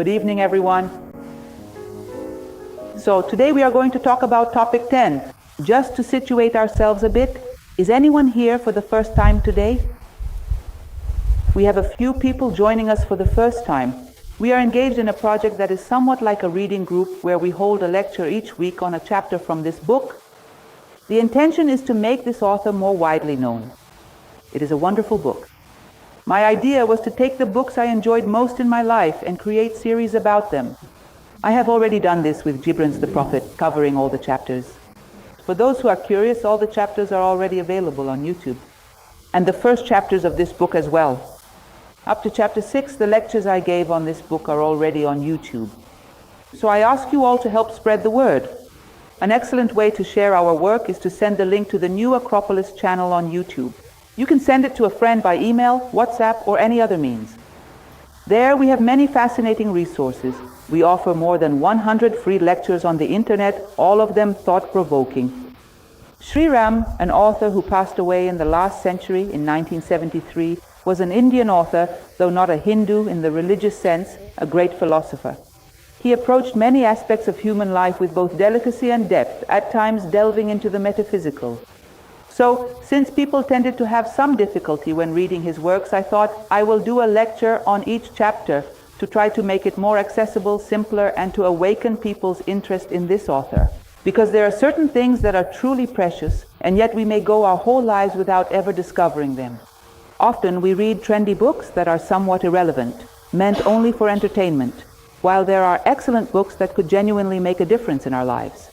Good evening, everyone. So today we are going to talk about topic 10. Just to situate ourselves a bit, is anyone here for the first time today? We have a few people joining us for the first time. We are engaged in a project that is somewhat like a reading group where we hold a lecture each week on a chapter from this book. The intention is to make this author more widely known. It is a wonderful book. My idea was to take the books I enjoyed most in my life and create series about them. I have already done this with Gibran's The Prophet, covering all the chapters. For those who are curious, all the chapters are already available on YouTube. And the first chapters of this book as well. Up to chapter 6, the lectures I gave on this book are already on YouTube. So I ask you all to help spread the word. An excellent way to share our work is to send the link to the new Acropolis channel on YouTube. You can send it to a friend by email, WhatsApp, or any other means. There we have many fascinating resources. We offer more than 100 free lectures on the internet, all of them thought-provoking. Sri Ram, an author who passed away in the last century in 1973, was an Indian author, though not a Hindu in the religious sense, a great philosopher. He approached many aspects of human life with both delicacy and depth, at times delving into the metaphysical. So, since people tended to have some difficulty when reading his works, I thought I will do a lecture on each chapter to try to make it more accessible, simpler, and to awaken people's interest in this author. Because there are certain things that are truly precious, and yet we may go our whole lives without ever discovering them. Often we read trendy books that are somewhat irrelevant, meant only for entertainment, while there are excellent books that could genuinely make a difference in our lives.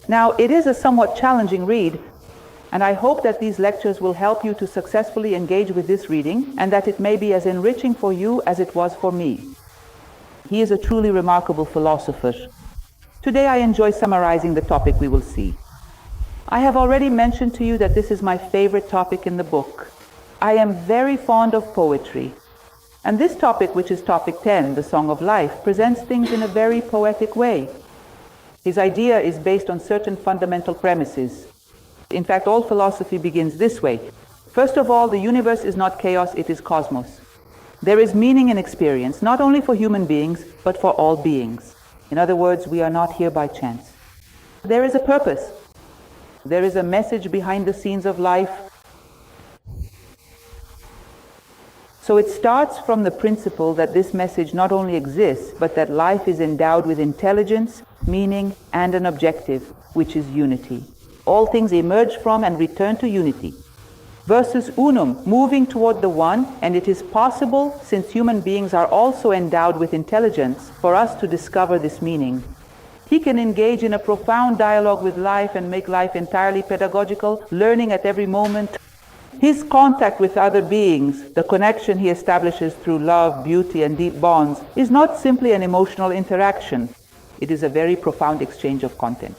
Now, it is a somewhat challenging read, and I hope that these lectures will help you to successfully engage with this reading and that it may be as enriching for you as it was for me. He is a truly remarkable philosopher. Today I enjoy summarizing the topic we will see. I have already mentioned to you that this is my favorite topic in the book. I am very fond of poetry. And this topic, which is topic 10, the Song of Life, presents things in a very poetic way. His idea is based on certain fundamental premises. In fact, all philosophy begins this way. First of all, the universe is not chaos, it is cosmos. There is meaning in experience, not only for human beings, but for all beings. In other words, we are not here by chance. There is a purpose. There is a message behind the scenes of life. So it starts from the principle that this message not only exists, but that life is endowed with intelligence, meaning, and an objective, which is unity. All things emerge from and return to unity. Versus unum, moving toward the one, and it is possible, since human beings are also endowed with intelligence, for us to discover this meaning. He can engage in a profound dialogue with life and make life entirely pedagogical, learning at every moment. His contact with other beings, the connection he establishes through love, beauty, and deep bonds, is not simply an emotional interaction. It is a very profound exchange of content.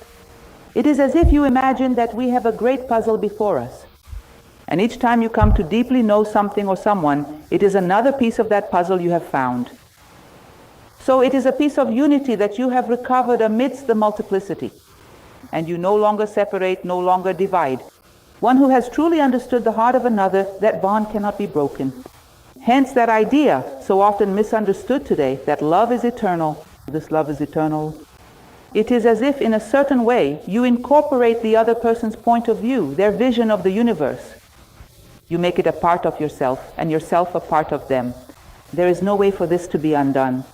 It is as if you imagine that we have a great puzzle before us. And each time you come to deeply know something or someone, it is another piece of that puzzle you have found. So it is a piece of unity that you have recovered amidst the multiplicity. And you no longer separate, no longer divide. One who has truly understood the heart of another, that bond cannot be broken. Hence that idea, so often misunderstood today, that love is eternal. This love is eternal. It is as if, in a certain way, you incorporate the other person's point of view, their vision of the universe. You make it a part of yourself, and yourself a part of them. There is no way for this to be undone.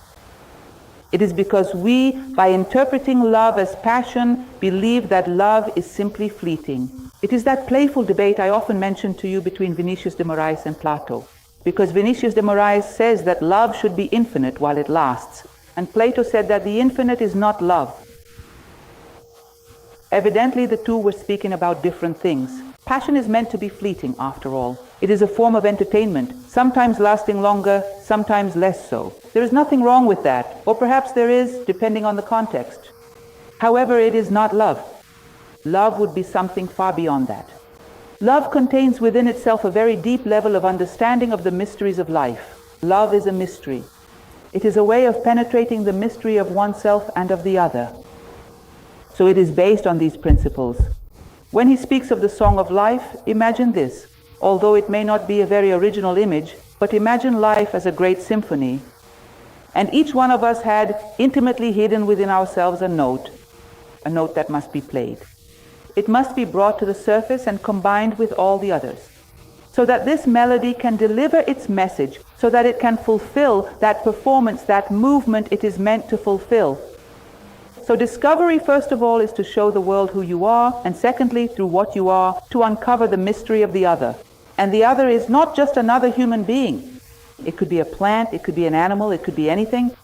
It is because we, by interpreting love as passion, believe that love is simply fleeting. It is that playful debate I often mention to you between Vinicius de Moraes and Plato. Because Vinicius de Moraes says that love should be infinite while it lasts. And Plato said that the infinite is not love. Evidently, the two were speaking about different things. Passion is meant to be fleeting, after all. It is a form of entertainment, sometimes lasting longer, sometimes less so. There is nothing wrong with that, or perhaps there is, depending on the context. However, it is not love. Love would be something far beyond that. Love contains within itself a very deep level of understanding of the mysteries of life. Love is a mystery. It is a way of penetrating the mystery of oneself and of the other. So it is based on these principles. When he speaks of the Song of Life, imagine this. Although it may not be a very original image, but imagine life as a great symphony. And each one of us had intimately hidden within ourselves a note that must be played. It must be brought to the surface and combined with all the others, so that this melody can deliver its message, so that it can fulfill that performance, that movement it is meant to fulfill. So discovery, first of all, is to show the world who you are, and secondly, through what you are, to uncover the mystery of the other. And the other is not just another human being. It could be a plant, it could be an animal, it could be anything.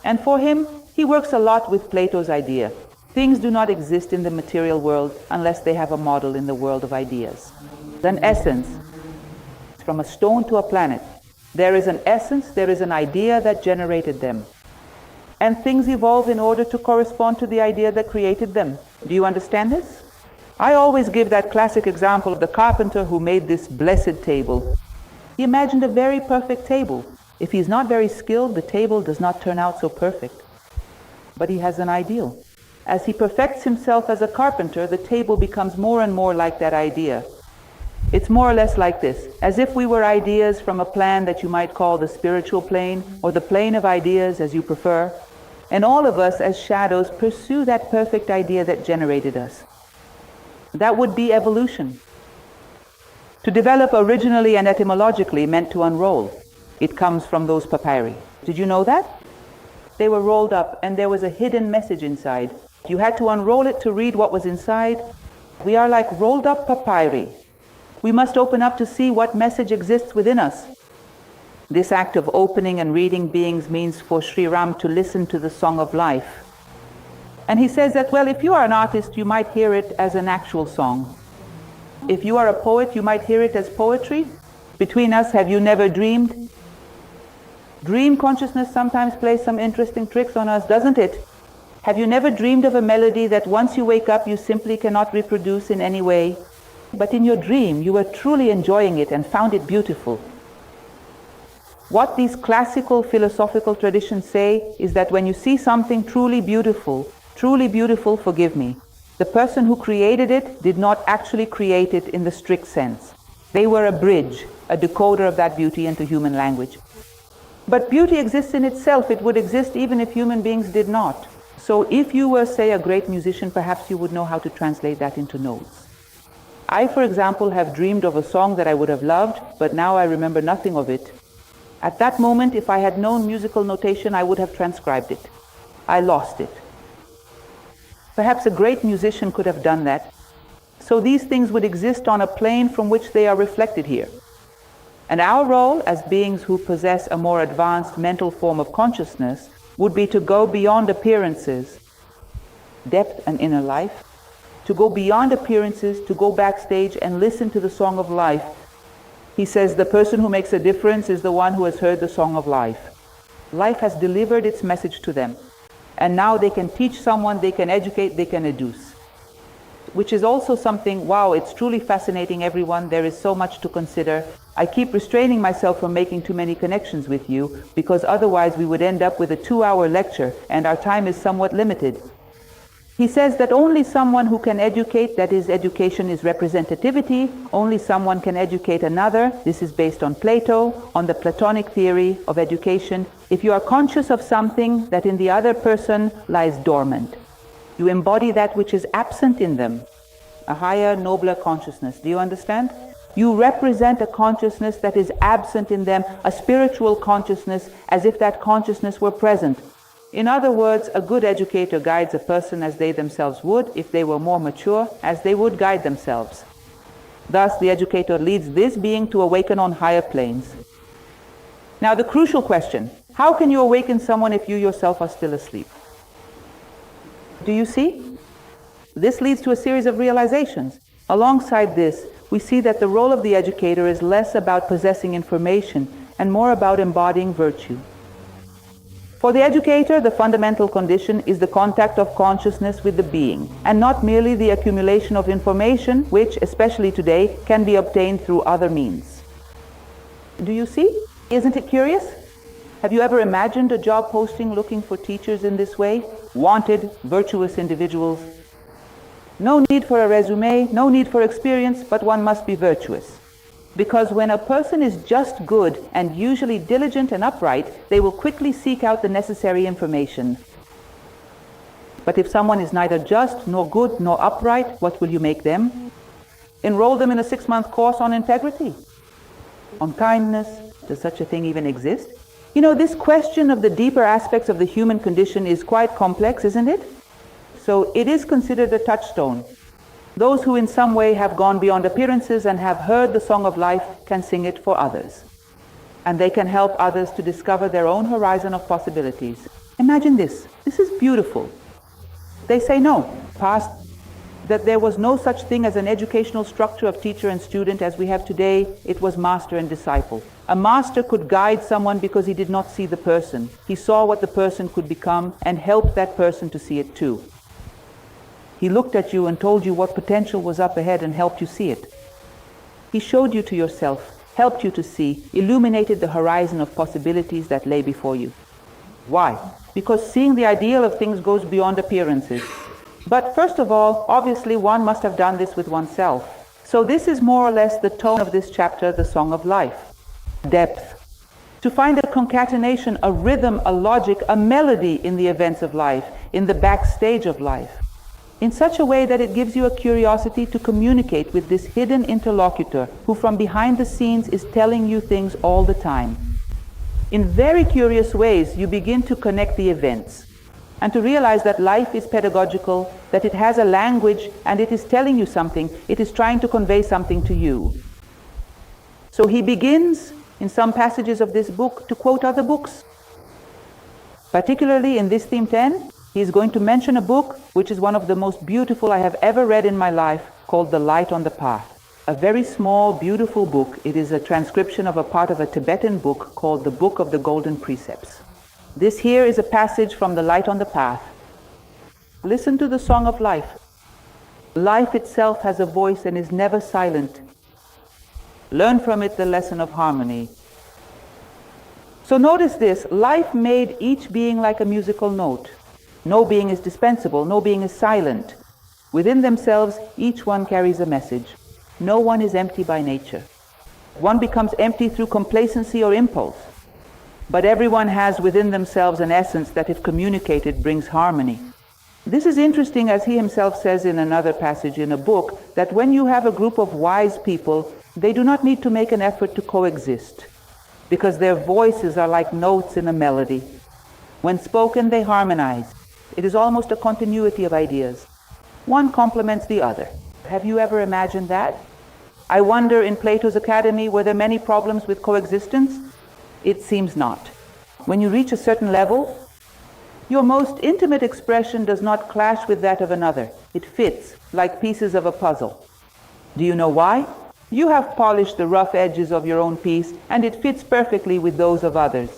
And for him, he works a lot with Plato's idea. Things do not exist in the material world unless they have a model in the world of ideas. An essence, from a stone to a planet. There is an essence, there is an idea that generated them. And things evolve in order to correspond to the idea that created them. Do you understand this? I always give that classic example of the carpenter who made this blessed table. He imagined a very perfect table. If he's not very skilled, the table does not turn out so perfect. But he has an ideal. As he perfects himself as a carpenter, the table becomes more and more like that idea. It's more or less like this, as if we were ideas from a plan that you might call the spiritual plane, or the plane of ideas as you prefer, and all of us as shadows pursue that perfect idea that generated us. That would be evolution. To develop originally and etymologically meant to unroll. It comes from those papyri. Did you know that? They were rolled up and there was a hidden message inside. You had to unroll it to read what was inside. We are like rolled up papyri. We must open up to see what message exists within us. This act of opening and reading beings means for Sri Ram to listen to the song of life. And he says that, well, if you are an artist, you might hear it as an actual song. If you are a poet, you might hear it as poetry. Between us, have you never dreamed? Dream consciousness sometimes plays some interesting tricks on us, doesn't it? Have you never dreamed of a melody that once you wake up, you simply cannot reproduce in any way? But in your dream, you were truly enjoying it and found it beautiful. What these classical philosophical traditions say is that when you see something truly beautiful, forgive me, the person who created it did not actually create it in the strict sense. They were a bridge, a decoder of that beauty into human language. But beauty exists in itself. It would exist even if human beings did not. So if you were, say, a great musician, perhaps you would know how to translate that into notes. I, for example, have dreamed of a song that I would have loved, but now I remember nothing of it. At that moment, if I had known musical notation, I would have transcribed it. I lost it. Perhaps a great musician could have done that. So these things would exist on a plane from which they are reflected here. And our role as beings who possess a more advanced mental form of consciousness would be to go beyond appearances, depth and inner life, to go beyond appearances, to go backstage and listen to the song of life. He says the person who makes a difference is the one who has heard the song of life. Life has delivered its message to them. And now they can teach someone, they can educate, they can educe. Which is also something, wow, it's truly fascinating, everyone. There is so much to consider. I keep restraining myself from making too many connections with you, because otherwise we would end up with a 2-hour lecture, and our time is somewhat limited. He says that only someone who can educate, that is, education is representativity, only someone can educate another. This is based on Plato, on the Platonic theory of education. If you are conscious of something that in the other person lies dormant, you embody that which is absent in them, a higher, nobler consciousness. Do you understand? You represent a consciousness that is absent in them, a spiritual consciousness, as if that consciousness were present. In other words, a good educator guides a person as they themselves would, if they were more mature, as they would guide themselves. Thus, the educator leads this being to awaken on higher planes. Now, the crucial question, how can you awaken someone if you yourself are still asleep? Do you see? This leads to a series of realizations. Alongside this, we see that the role of the educator is less about possessing information and more about embodying virtue. For the educator, the fundamental condition is the contact of consciousness with the being, and not merely the accumulation of information, which, especially today, can be obtained through other means. Do you see? Isn't it curious? Have you ever imagined a job posting looking for teachers in this way? Wanted, virtuous individuals. No need for a resume, no need for experience, but one must be virtuous. Because when a person is just good and usually diligent and upright, they will quickly seek out the necessary information. But if someone is neither just, nor good, nor upright, what will you make them? Enroll them in a 6-month course on integrity, on kindness. Does such a thing even exist? You know, this question of the deeper aspects of the human condition is quite complex, isn't it? So it is considered a touchstone. Those who in some way have gone beyond appearances and have heard the song of life can sing it for others. And they can help others to discover their own horizon of possibilities. Imagine this. This is beautiful. They say no, past, that there was no such thing as an educational structure of teacher and student as we have today. It was master and disciple. A master could guide someone because he did not see the person. He saw what the person could become and helped that person to see it too. He looked at you and told you what potential was up ahead and helped you see it. He showed you to yourself, helped you to see, illuminated the horizon of possibilities that lay before you. Why? Because seeing the ideal of things goes beyond appearances. But first of all, obviously one must have done this with oneself. So this is more or less the tone of this chapter, the Song of Life. Depth. To find a concatenation, a rhythm, a logic, a melody in the events of life, in the backstage of life, in such a way that it gives you a curiosity to communicate with this hidden interlocutor who from behind the scenes is telling you things all the time. In very curious ways, you begin to connect the events and to realize that life is pedagogical, that it has a language and it is telling you something, it is trying to convey something to you. So he begins in some passages of this book to quote other books. Particularly in this theme 10, he is going to mention a book which is one of the most beautiful I have ever read in my life, called The Light on the Path. A very small, beautiful book. It is a transcription of a part of a Tibetan book called the Book of the Golden Precepts. This here is a passage from The Light on the Path. Listen to the Song of Life. Life itself has a voice and is never silent. Learn from it the lesson of harmony. So notice this, life made each being like a musical note. No being is dispensable, no being is silent. Within themselves, each one carries a message. No one is empty by nature. One becomes empty through complacency or impulse. But everyone has within themselves an essence that, if communicated, brings harmony. This is interesting, as he himself says in another passage in a book, that when you have a group of wise people, they do not need to make an effort to coexist, because their voices are like notes in a melody. When spoken, they harmonize. It is almost a continuity of ideas. One complements the other. Have you ever imagined that? I wonder, in Plato's Academy, were there many problems with coexistence? It seems not. When you reach a certain level, your most intimate expression does not clash with that of another. It fits, like pieces of a puzzle. Do you know why? You have polished the rough edges of your own piece, and it fits perfectly with those of others.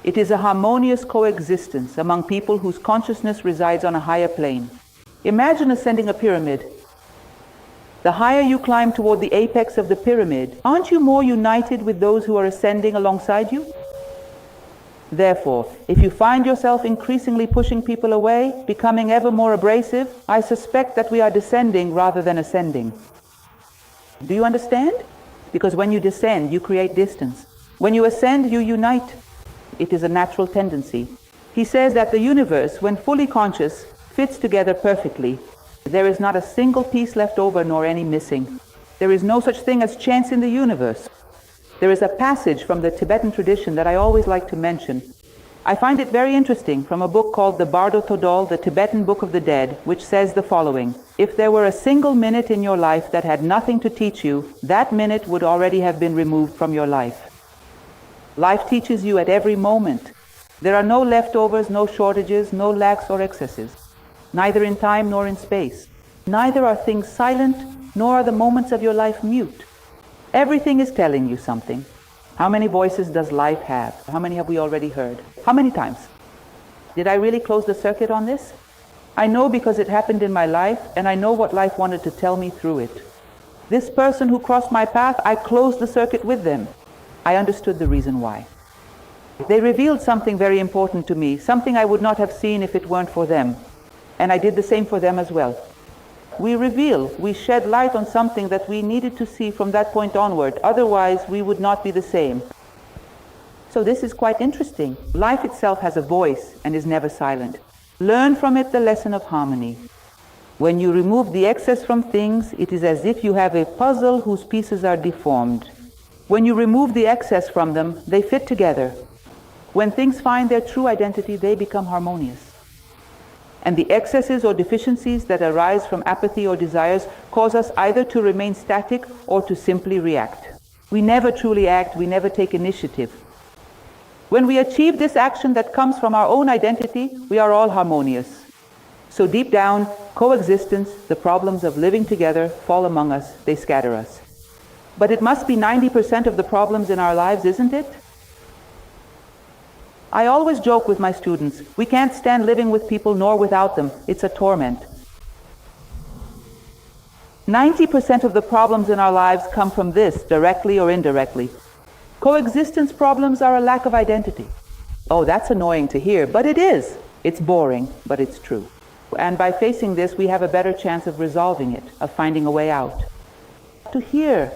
It is a harmonious coexistence among people whose consciousness resides on a higher plane. Imagine ascending a pyramid. The higher you climb toward the apex of the pyramid, aren't you more united with those who are ascending alongside you? Therefore, if you find yourself increasingly pushing people away, becoming ever more abrasive, I suspect that we are descending rather than ascending. Do you understand? Because when you descend, you create distance. When you ascend, you unite. It is a natural tendency. He says that the universe, when fully conscious, fits together perfectly. There is not a single piece left over nor any missing. There is no such thing as chance in the universe. There is a passage from the Tibetan tradition that I always like to mention. I find it very interesting, from a book called the Bardo Thodol, the Tibetan Book of the Dead, which says the following: if there were a single minute in your life that had nothing to teach you, that minute would already have been removed from your life. Life teaches you at every moment. There are no leftovers, no shortages, no lacks or excesses, neither in time nor in space. Neither are things silent, nor are the moments of your life mute. Everything is telling you something. How many voices does life have? How many have we already heard? How many times? Did I really close the circuit on this? I know, because it happened in my life, and I know what life wanted to tell me through it. This person who crossed my path, I closed the circuit with them. I understood the reason why. They revealed something very important to me, something I would not have seen if it weren't for them. And I did the same for them as well. we reveal, we shed light on something that we needed to see from that point onward. Otherwise, we would not be the same. So this is quite interesting. Life itself has a voice and is never silent. Learn from it the lesson of harmony. When you remove the excess from things, it is as if you have a puzzle whose pieces are deformed. When you remove the excess from them, they fit together. When things find their true identity, they become harmonious. And the excesses or deficiencies that arise from apathy or desires cause us either to remain static or to simply react. We never truly act, we never take initiative. When we achieve this action that comes from our own identity, we are all harmonious. So deep down, coexistence, the problems of living together, fall among us, they scatter us. But it must be 90% of the problems in our lives, isn't it? I always joke with my students, we can't stand living with people nor without them. It's a torment. 90% of the problems in our lives come from this, directly or indirectly. Coexistence problems are a lack of identity. Oh, that's annoying to hear, but it is. It's boring, but it's true. And by facing this, we have a better chance of resolving it, of finding a way out. To hear,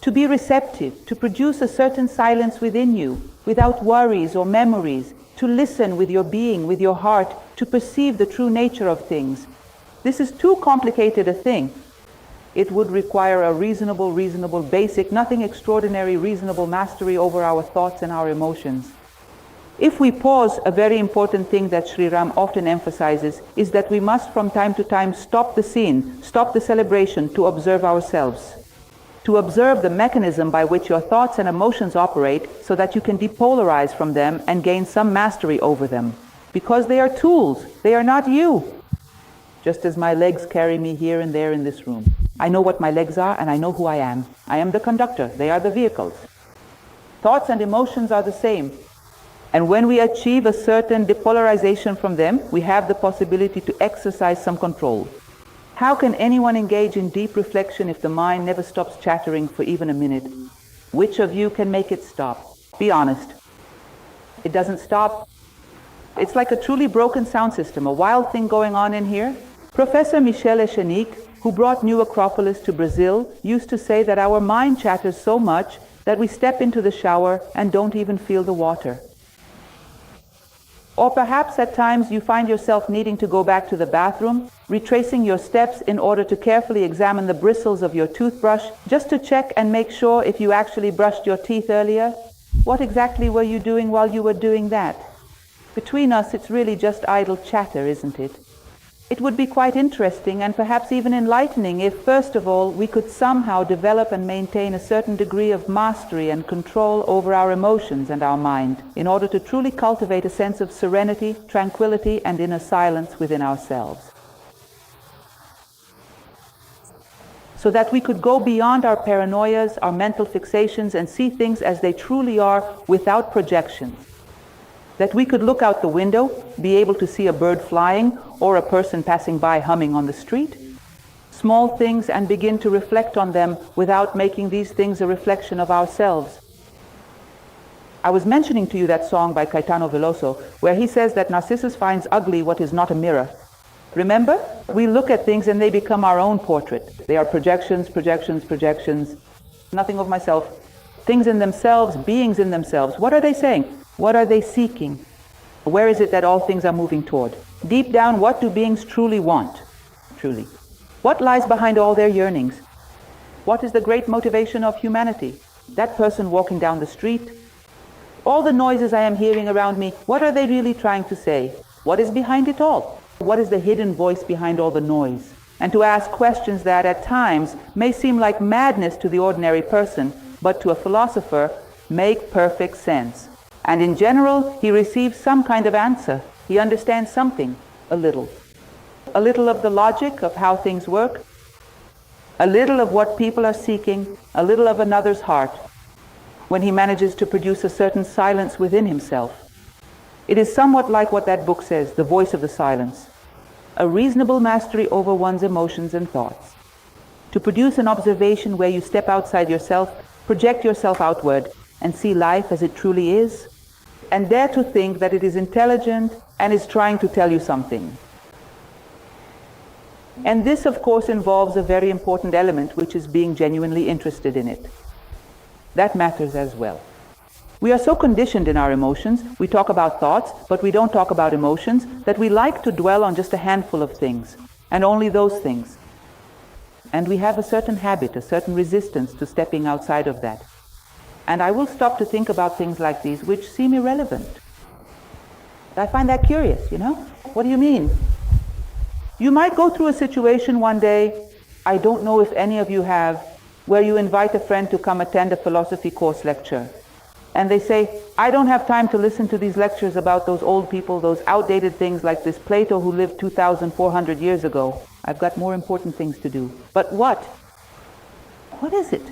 to be receptive, to produce a certain silence within you, without worries or memories, to listen with your being, with your heart, to perceive the true nature of things. This is too complicated a thing. It would require a reasonable, basic, nothing extraordinary, reasonable mastery over our thoughts and our emotions. If we pause, a very important thing that Sri Ram often emphasizes is that we must from time to time stop the scene, stop the celebration to observe ourselves. To observe the mechanism by which your thoughts and emotions operate so that you can depolarize from them and gain some mastery over them. Because they are tools, they are not you. Just as my legs carry me here and there in this room. I know what my legs are and I know who I am. I am the conductor, they are the vehicles. Thoughts and emotions are the same. And when we achieve a certain depolarization from them, we have the possibility to exercise some control. How can anyone engage in deep reflection if the mind never stops chattering for even a minute? Which of you can make it stop? Be honest. It doesn't stop. It's like a truly broken sound system, a wild thing going on in here. Professor Michel Echenique, who brought New Acropolis to Brazil, used to say that our mind chatters so much that we step into the shower and don't even feel the water. Or perhaps at times you find yourself needing to go back to the bathroom, retracing your steps in order to carefully examine the bristles of your toothbrush, just to check and make sure if you actually brushed your teeth earlier. What exactly were you doing while you were doing that? Between us, it's really just idle chatter, isn't it? It would be quite interesting and perhaps even enlightening if, first of all, we could somehow develop and maintain a certain degree of mastery and control over our emotions and our mind in order to truly cultivate a sense of serenity, tranquility, and inner silence within ourselves. So that we could go beyond our paranoias, our mental fixations, and see things as they truly are without projections. That we could look out the window, be able to see a bird flying or a person passing by humming on the street, small things, and begin to reflect on them without making these things a reflection of ourselves. I was mentioning to you that song by Caetano Veloso, where he says that Narcissus finds ugly what is not a mirror. Remember? We look at things and they become our own portrait. They are projections, projections, projections. Nothing of myself. Things in themselves, beings in themselves. What are they saying? What are they seeking? Where is it that all things are moving toward? Deep down, what do beings truly want? Truly. What lies behind all their yearnings? What is the great motivation of humanity? That person walking down the street? All the noises I am hearing around me, what are they really trying to say? What is behind it all? What is the hidden voice behind all the noise? And to ask questions that at times may seem like madness to the ordinary person, but to a philosopher make perfect sense. And in general, he receives some kind of answer. He understands something, a little. A little of the logic of how things work, a little of what people are seeking, a little of another's heart, when he manages to produce a certain silence within himself. It is somewhat like what that book says, The Voice of the Silence. A reasonable mastery over one's emotions and thoughts. To produce an observation where you step outside yourself, project yourself outward, and see life as it truly is, and dare to think that it is intelligent and is trying to tell you something. And this, of course, involves a very important element, which is being genuinely interested in it. That matters as well. We are so conditioned in our emotions, we talk about thoughts, but we don't talk about emotions, that we like to dwell on just a handful of things, and only those things. And we have a certain habit, a certain resistance to stepping outside of that. And I will stop to think about things like these, which seem irrelevant. I find that curious, you know? What do you mean? You might go through a situation one day, I don't know if any of you have, where you invite a friend to come attend a philosophy course lecture. And they say, I don't have time to listen to these lectures about those old people, those outdated things like this Plato who lived 2,400 years ago. I've got more important things to do. But what? What is it?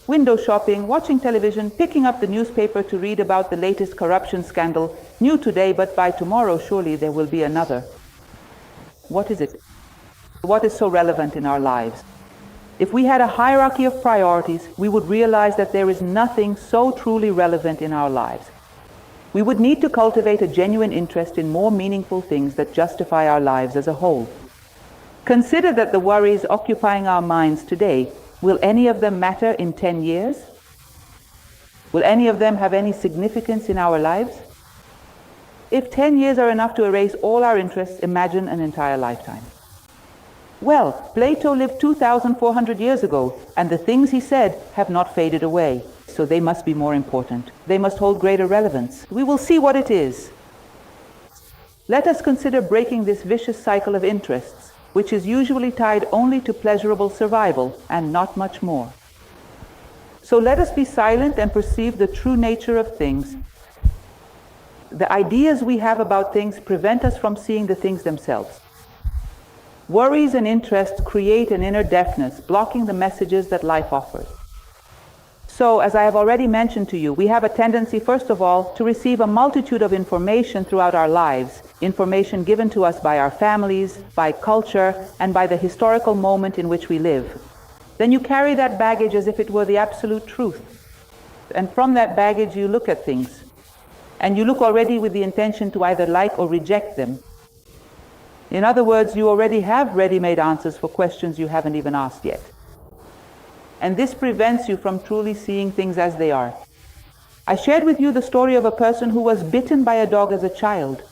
Window shopping, watching television, picking up the newspaper to read about the latest corruption scandal, new today, but by tomorrow surely there will be another. What is it? What is so relevant in our lives? If we had a hierarchy of priorities, we would realize that there is nothing so truly relevant in our lives. We would need to cultivate a genuine interest in more meaningful things that justify our lives as a whole. Consider that the worries occupying our minds today, will any of them matter in 10 years? Will any of them have any significance in our lives? If 10 years are enough to erase all our interests, imagine an entire lifetime. Well, Plato lived 2,400 years ago, and the things he said have not faded away, so they must be more important. They must hold greater relevance. We will see what it is. Let us consider breaking this vicious cycle of interests, which is usually tied only to pleasurable survival and not much more. So let us be silent and perceive the true nature of things. The ideas we have about things prevent us from seeing the things themselves. Worries and interests create an inner deafness, blocking the messages that life offers. So, as I have already mentioned to you, we have a tendency, first of all, to receive a multitude of information throughout our lives, information given to us by our families, by culture, and by the historical moment in which we live. Then you carry that baggage as if it were the absolute truth. And from that baggage you look at things. And you look already with the intention to either like or reject them. In other words, you already have ready-made answers for questions you haven't even asked yet. And this prevents you from truly seeing things as they are. I shared with you the story of a person who was bitten by a dog as a child.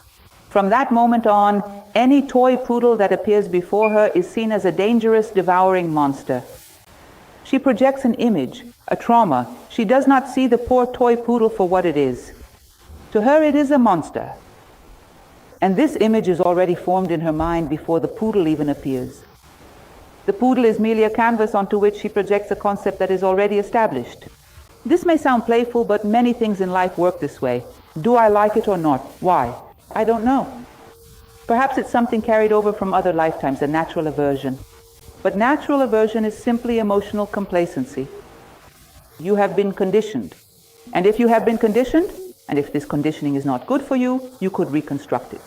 From that moment on, any toy poodle that appears before her is seen as a dangerous, devouring monster. She projects an image, a trauma. She does not see the poor toy poodle for what it is. To her, it is a monster. And this image is already formed in her mind before the poodle even appears. The poodle is merely a canvas onto which she projects a concept that is already established. This may sound playful, but many things in life work this way. Do I like it or not? Why? I don't know. Perhaps it's something carried over from other lifetimes, a natural aversion. But natural aversion is simply emotional complacency. You have been conditioned. And if you have been conditioned, and if this conditioning is not good for you, you could reconstruct it.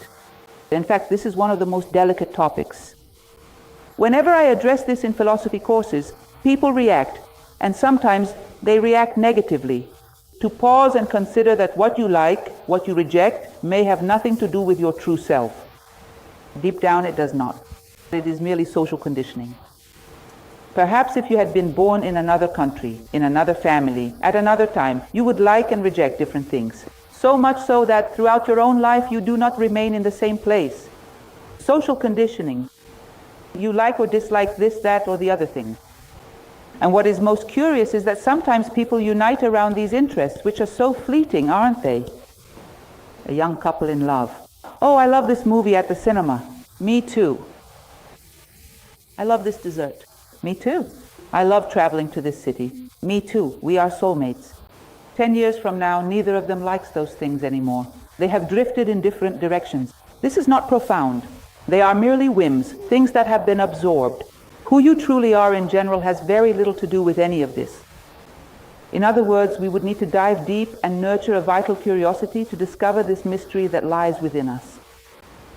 In fact, this is one of the most delicate topics. Whenever I address this in philosophy courses, people react, and sometimes they react negatively. To pause and consider that what you like, what you reject, may have nothing to do with your true self. Deep down, it does not. It is merely social conditioning. Perhaps if you had been born in another country, in another family, at another time, you would like and reject different things. So much so that throughout your own life, you do not remain in the same place. Social conditioning. You like or dislike this, that, or the other thing. And what is most curious is that sometimes people unite around these interests, which are so fleeting, aren't they? A young couple in love. Oh, I love this movie at the cinema. Me too. I love this dessert. Me too. I love traveling to this city. Me too. We are soulmates. 10 years from now, neither of them likes those things anymore. They have drifted in different directions. This is not profound. They are merely whims, things that have been absorbed. Who you truly are in general has very little to do with any of this. In other words, we would need to dive deep and nurture a vital curiosity to discover this mystery that lies within us.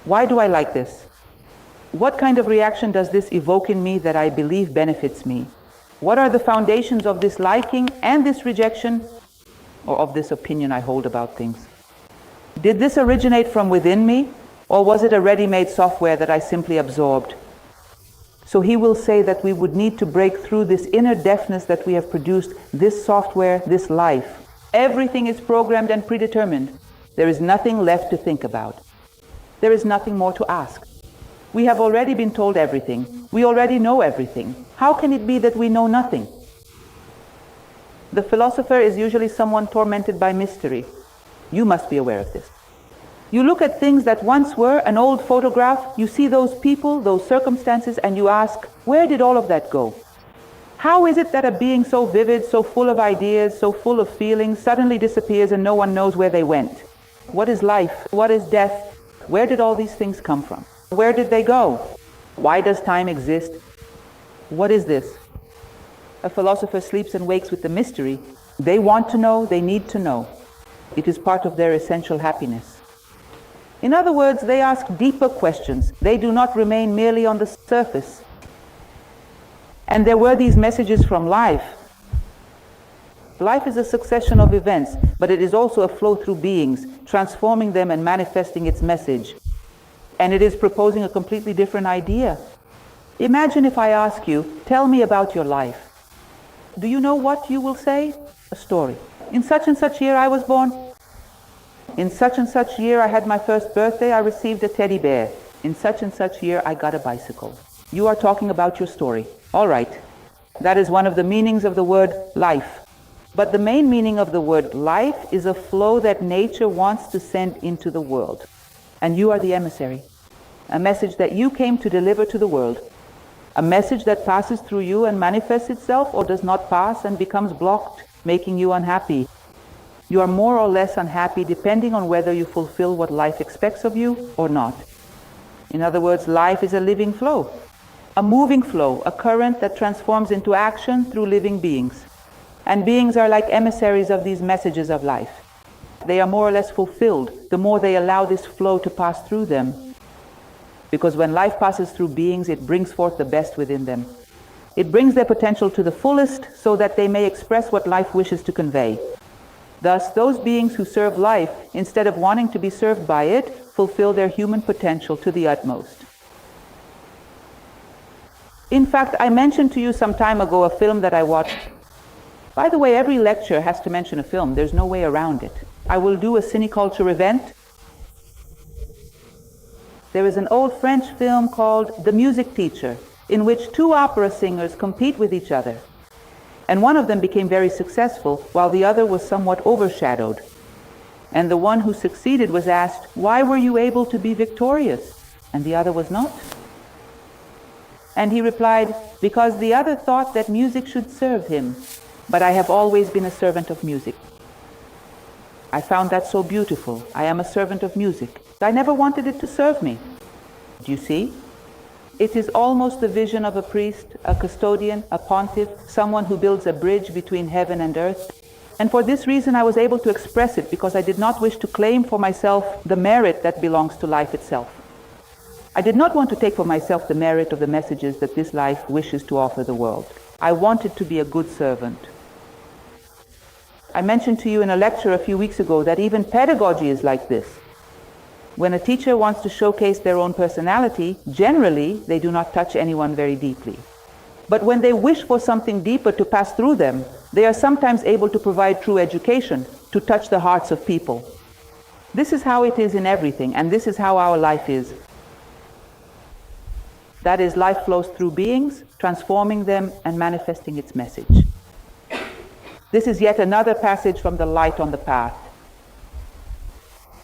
Why do I like this? What kind of reaction does this evoke in me that I believe benefits me? What are the foundations of this liking and this rejection, or of this opinion I hold about things? Did this originate from within me, Or was it a ready-made software that I simply absorbed? So he will say that we would need to break through this inner deafness that we have produced, this software, this life. Everything is programmed and predetermined. There is nothing left to think about. There is nothing more to ask. We have already been told everything. We already know everything. How can it be that we know nothing? The philosopher is usually someone tormented by mystery. You must be aware of this. You look at things that once were an old photograph, you see those people, those circumstances, and you ask, where did all of that go? How is it that a being so vivid, so full of ideas, so full of feelings, suddenly disappears and no one knows where they went? What is life? What is death? Where did all these things come from? Where did they go? Why does time exist? What is this? A philosopher sleeps and wakes with the mystery. They want to know, they need to know. It is part of their essential happiness. In other words, they ask deeper questions. They do not remain merely on the surface. And there were these messages from life. Life is a succession of events, but it is also a flow through beings, transforming them and manifesting its message. And it is proposing a completely different idea. Imagine if I ask you, tell me about your life. Do you know what you will say? A story. In such and such year I was born. In such and such year I had my first birthday, I received a teddy bear. In such and such year I got a bicycle. You are talking about your story. All right. That is one of the meanings of the word life. But the main meaning of the word life is a flow that nature wants to send into the world. And you are the emissary. A message that you came to deliver to the world. A message that passes through you and manifests itself or does not pass and becomes blocked, making you unhappy. You are more or less unhappy depending on whether you fulfill what life expects of you or not. In other words, life is a living flow, a moving flow, a current that transforms into action through living beings. And beings are like emissaries of these messages of life. They are more or less fulfilled the more they allow this flow to pass through them. Because when life passes through beings, it brings forth the best within them. It brings their potential to the fullest so that they may express what life wishes to convey. Thus, those beings who serve life, instead of wanting to be served by it, fulfill their human potential to the utmost. In fact, I mentioned to you some time ago a film that I watched. By the way, every lecture has to mention a film. There's no way around it. I will do a cineculture event. There is an old French film called The Music Teacher, in which two opera singers compete with each other. And one of them became very successful, while the other was somewhat overshadowed. And the one who succeeded was asked, "Why were you able to be victorious?" And the other was not. And he replied, "Because the other thought that music should serve him, but I have always been a servant of music." I found that so beautiful. I am a servant of music. I never wanted it to serve me. Do you see? It is almost the vision of a priest, a custodian, a pontiff, someone who builds a bridge between heaven and earth. And for this reason I was able to express it, because I did not wish to claim for myself the merit that belongs to life itself. I did not want to take for myself the merit of the messages that this life wishes to offer the world. I wanted to be a good servant. I mentioned to you in a lecture a few weeks ago that even pedagogy is like this. When a teacher wants to showcase their own personality, generally they do not touch anyone very deeply. But when they wish for something deeper to pass through them, they are sometimes able to provide true education, to touch the hearts of people. This is how it is in everything, and this is how our life is. That is, life flows through beings, transforming them and manifesting its message. This is yet another passage from the Light on the Path.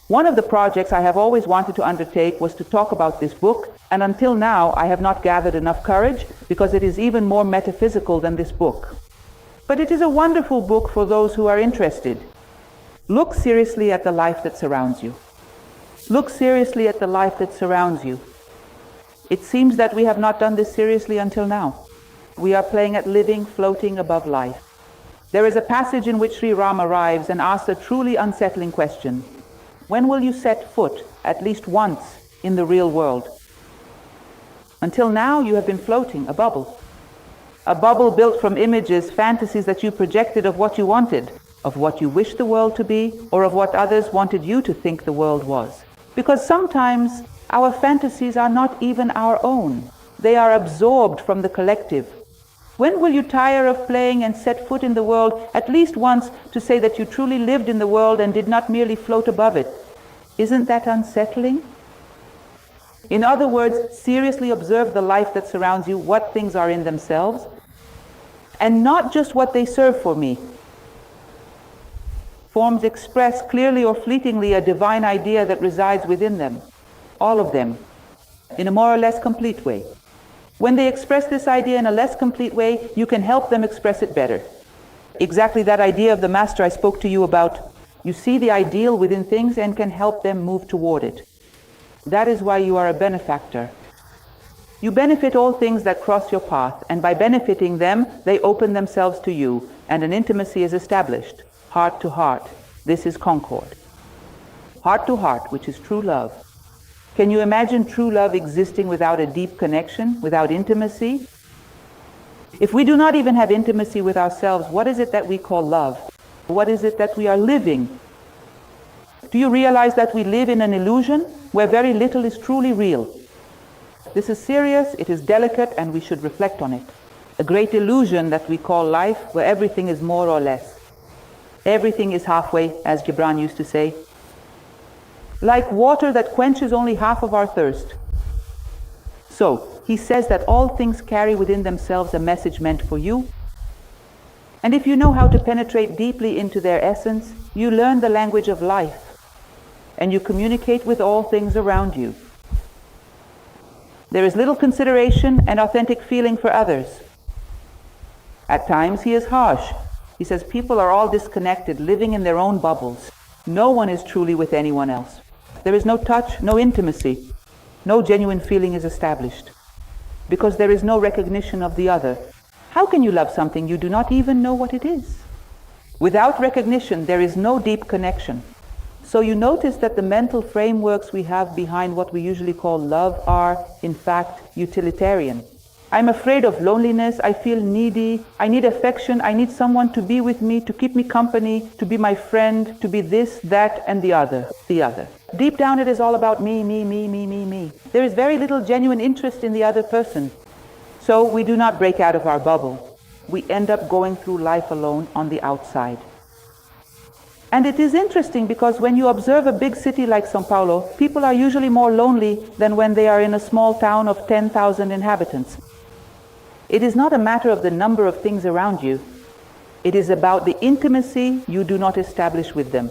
One of the projects I have always wanted to undertake was to talk about this book, and until now I have not gathered enough courage, because it is even more metaphysical than this book. But it is a wonderful book for those who are interested. Look seriously at the life that surrounds you. Look seriously at the life that surrounds you. It seems that we have not done this seriously until now. We are playing at living, floating above life. There is a passage in which Sri Ram arrives and asks a truly unsettling question. When will you set foot, at least once, in the real world? Until now, you have been floating, a bubble. A bubble built from images, fantasies that you projected of what you wanted, of what you wished the world to be, or of what others wanted you to think the world was. Because sometimes Our fantasies are not even our own. They are absorbed from the collective. When will you tire of playing and set foot in the world at least once to say that you truly lived in the world and did not merely float above it? Isn't that unsettling? In other words, seriously observe the life that surrounds you, what things are in themselves, and not just what they serve for me. Forms express clearly or fleetingly a divine idea that resides within them, all of them, in a more or less complete way. When they express this idea in a less complete way, you can help them express it better. Exactly that idea of the master I spoke to you about. You see the ideal within things and can help them move toward it. That is why you are a benefactor. You benefit all things that cross your path, and by benefiting them, they open themselves to you, and an intimacy is established, heart to heart. This is concord. Heart to heart, which is true love. Can you imagine true love existing without a deep connection, without intimacy? If we do not even have intimacy with ourselves, what is it that we call love? What is it that we are living? Do you realize that we live in an illusion where very little is truly real? This is serious, it is delicate, and we should reflect on it. A great illusion that we call life, where everything is more or less. Everything is halfway, as Gibran used to say. Like water that quenches only half of our thirst. So, he says that all things carry within themselves a message meant for you. And if you know how to penetrate deeply into their essence, you learn the language of life. And you communicate with all things around you. There is little consideration and authentic feeling for others. At times he is harsh. He says people are all disconnected, living in their own bubbles. No one is truly with anyone else. There is no touch, no intimacy. No genuine feeling is established. Because there is no recognition of the other. How can you love something you do not even know what it is? Without recognition, there is no deep connection. So you notice that the mental frameworks we have behind what we usually call love are, in fact, utilitarian. I'm afraid of loneliness, I feel needy, I need affection, I need someone to be with me, to keep me company, to be my friend, to be this, that, and the other. Deep down it is all about me. There is very little genuine interest in the other person. So we do not break out of our bubble. We end up going through life alone on the outside. And it is interesting because when you observe a big city like São Paulo, people are usually more lonely than when they are in a small town of 10,000 inhabitants. It is not a matter of the number of things around you. It is about the intimacy you do not establish with them.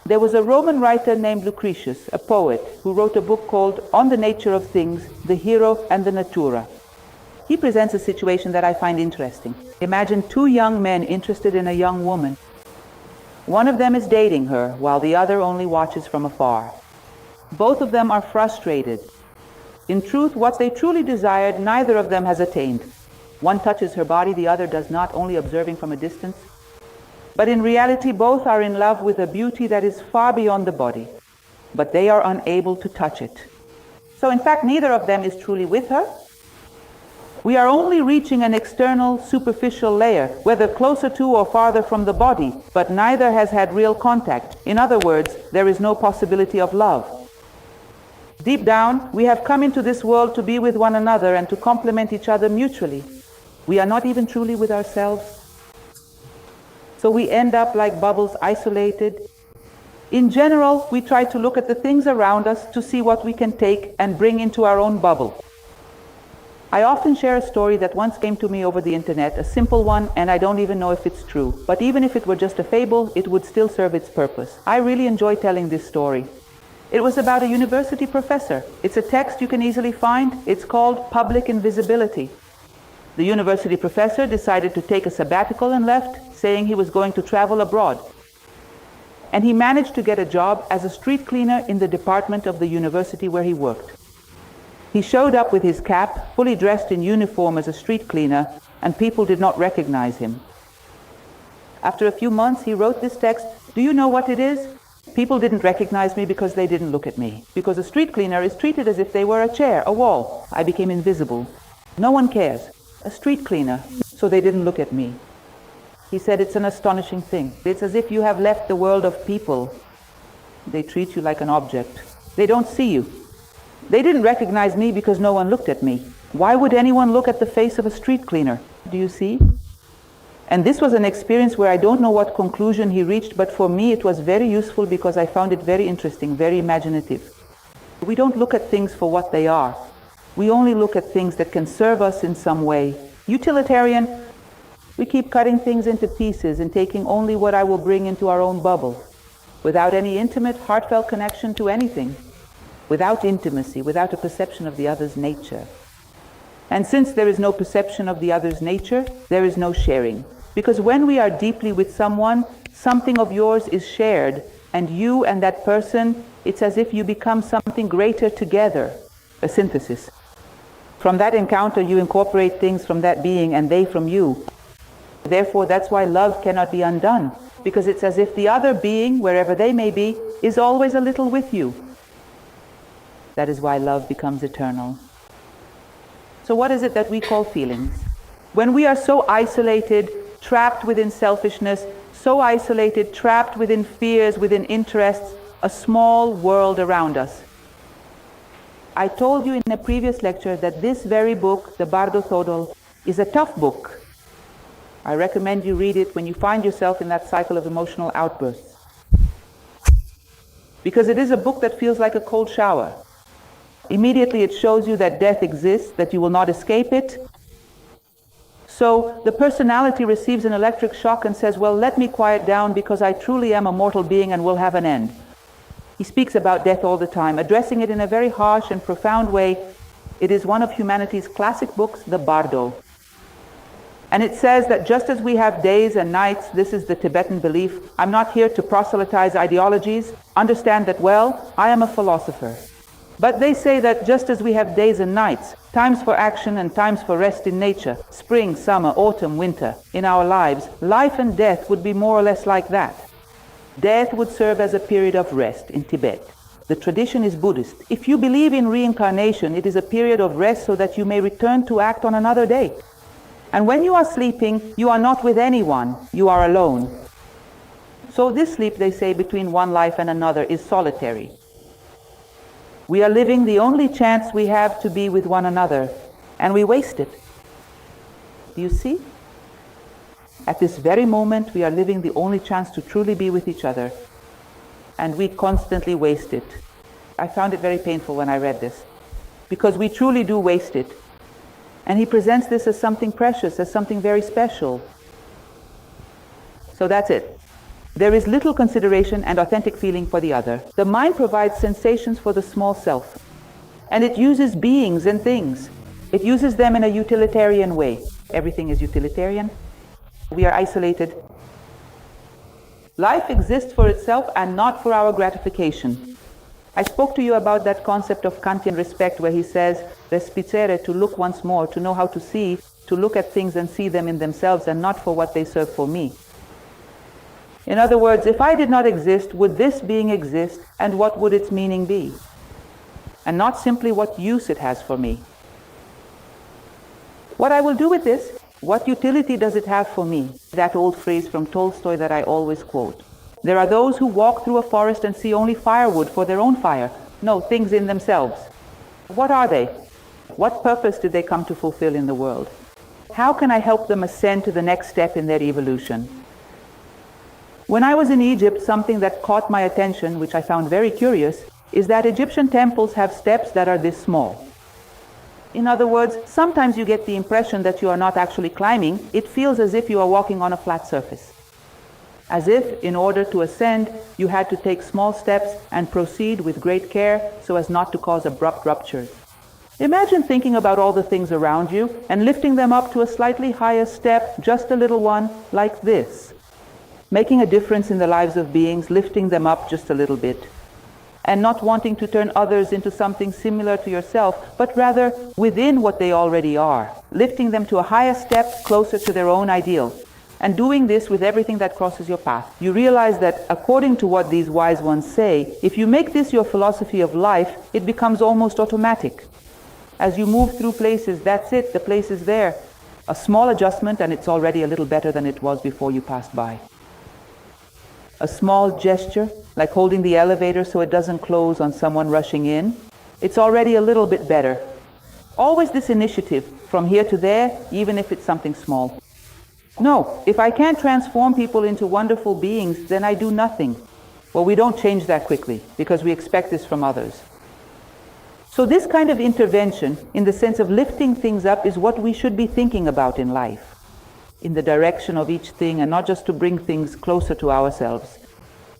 There was a Roman writer named Lucretius, a poet, who wrote a book called On the Nature of Things, The Hero and the Natura. He presents a situation that I find interesting. Imagine two young men interested in a young woman. One of them is dating her, while the other only watches from afar. Both of them are frustrated. In truth, what they truly desired, neither of them has attained. One touches her body, the other does not, only observing from a distance. But in reality, both are in love with a beauty that is far beyond the body. But they are unable to touch it. So in fact, neither of them is truly with her. We are only reaching an external, superficial layer, whether closer to or farther from the body, but neither has had real contact. In other words, there is no possibility of love. Deep down, we have come into this world to be with one another and to complement each other mutually. We are not even truly with ourselves. So we end up like bubbles, isolated. In general, we try to look at the things around us to see what we can take and bring into our own bubble. I often share a story that once came to me over the internet, a simple one, and I don't even know if it's true. But even if it were just a fable, it would still serve its purpose. I really enjoy telling this story. It was about a university professor. It's a text you can easily find. It's called Public Invisibility. The university professor decided to take a sabbatical and left, saying he was going to travel abroad. And he managed to get a job as a street cleaner in the department of the university where he worked. He showed up with his cap, fully dressed in uniform as a street cleaner, and people did not recognize him. After a few months, he wrote this text. Do you know what it is? People didn't recognize me because they didn't look at me. Because a street cleaner is treated as if they were a chair, a wall. I became invisible. No one cares. A street cleaner. So they didn't look at me. He said it's an astonishing thing. It's as if you have left the world of people. They treat you like an object. They don't see you. They didn't recognize me because no one looked at me. Why would anyone look at the face of a street cleaner? Do you see? And this was an experience where I don't know what conclusion he reached, but for me it was very useful because I found it very interesting, very imaginative. We don't look at things for what they are. We only look at things that can serve us in some way. Utilitarian, we keep cutting things into pieces and taking only what I will bring into our own bubble, without any intimate, heartfelt connection to anything, without intimacy, without a perception of the other's nature. And since there is no perception of the other's nature, there is no sharing. Because when we are deeply with someone, something of yours is shared, and you and that person, it's as if you become something greater together, a synthesis. From that encounter, you incorporate things from that being and they from you. Therefore, that's why love cannot be undone, because it's as if the other being, wherever they may be, is always a little with you. That is why love becomes eternal. So what is it that we call feelings? When we are so isolated, trapped within selfishness, so isolated, trapped within fears, within interests, a small world around us. I told you in a previous lecture that this very book, the Bardo Thodol, is a tough book. I recommend you read it when you find yourself in that cycle of emotional outbursts. Because it is a book that feels like a cold shower. Immediately it shows you that death exists, that you will not escape it. So the personality receives an electric shock and says, well, let me quiet down because I truly am a mortal being and will have an end. He speaks about death all the time, addressing it in a very harsh and profound way. It is one of humanity's classic books, the Bardo. And it says that just as we have days and nights, this is the Tibetan belief. I'm not here to proselytize ideologies. Understand that, well, I am a philosopher. But they say that just as we have days and nights, times for action and times for rest in nature, spring, summer, autumn, winter, in our lives, life and death would be more or less like that. Death would serve as a period of rest in Tibet. The tradition is Buddhist. If you believe in reincarnation, it is a period of rest so that you may return to act on another day. And when you are sleeping, you are not with anyone, you are alone. So this sleep, they say, between one life and another is solitary. We are living the only chance we have to be with one another, and we waste it. Do you see? At this very moment, we are living the only chance to truly be with each other, and we constantly waste it. I found it very painful when I read this, because we truly do waste it. And he presents this as something precious, as something very special. So that's it. There is little consideration and authentic feeling for the other. The mind provides sensations for the small self, and it uses beings and things. It uses them in a utilitarian way. Everything is utilitarian. We are isolated. Life exists for itself and not for our gratification. I spoke to you about that concept of Kantian respect, where he says, respicere, to look once more, to know how to see, to look at things and see them in themselves and not for what they serve for me. In other words, if I did not exist, would this being exist, and what would its meaning be? And not simply what use it has for me. What I will do with this, what utility does it have for me? That old phrase from Tolstoy that I always quote. There are those who walk through a forest and see only firewood for their own fire. No, things in themselves. What are they? What purpose did they come to fulfill in the world? How can I help them ascend to the next step in their evolution? When I was in Egypt, something that caught my attention, which I found very curious, is that Egyptian temples have steps that are this small. In other words, sometimes you get the impression that you are not actually climbing. It feels as if you are walking on a flat surface. As if, in order to ascend, you had to take small steps and proceed with great care so as not to cause abrupt ruptures. Imagine thinking about all the things around you and lifting them up to a slightly higher step, just a little one, like this. Making a difference in the lives of beings, lifting them up just a little bit. And not wanting to turn others into something similar to yourself, but rather within what they already are. Lifting them to a higher step, closer to their own ideal. And doing this with everything that crosses your path. You realize that according to what these wise ones say, if you make this your philosophy of life, it becomes almost automatic. As you move through places, that's it, the place is there. A small adjustment and it's already a little better than it was before you passed by. A small gesture, like holding the elevator so it doesn't close on someone rushing in, it's already a little bit better. Always this initiative, from here to there, even if it's something small. No, if I can't transform people into wonderful beings, then I do nothing. Well, we don't change that quickly, because we expect this from others. So this kind of intervention, in the sense of lifting things up, is what we should be thinking about in life, in the direction of each thing, and not just to bring things closer to ourselves.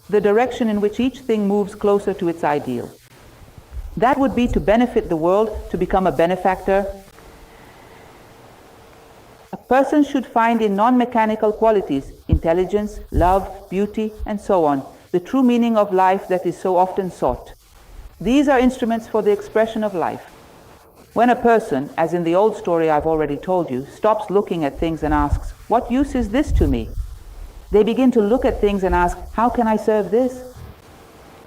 The direction in which each thing moves closer to its ideal. That would be to benefit the world, to become a benefactor. A person should find in non-mechanical qualities, intelligence, love, beauty, and so on, the true meaning of life that is so often sought. These are instruments for the expression of life. When a person, as in the old story I've already told you, stops looking at things and asks, what use is this to me? They begin to look at things and ask, how can I serve this?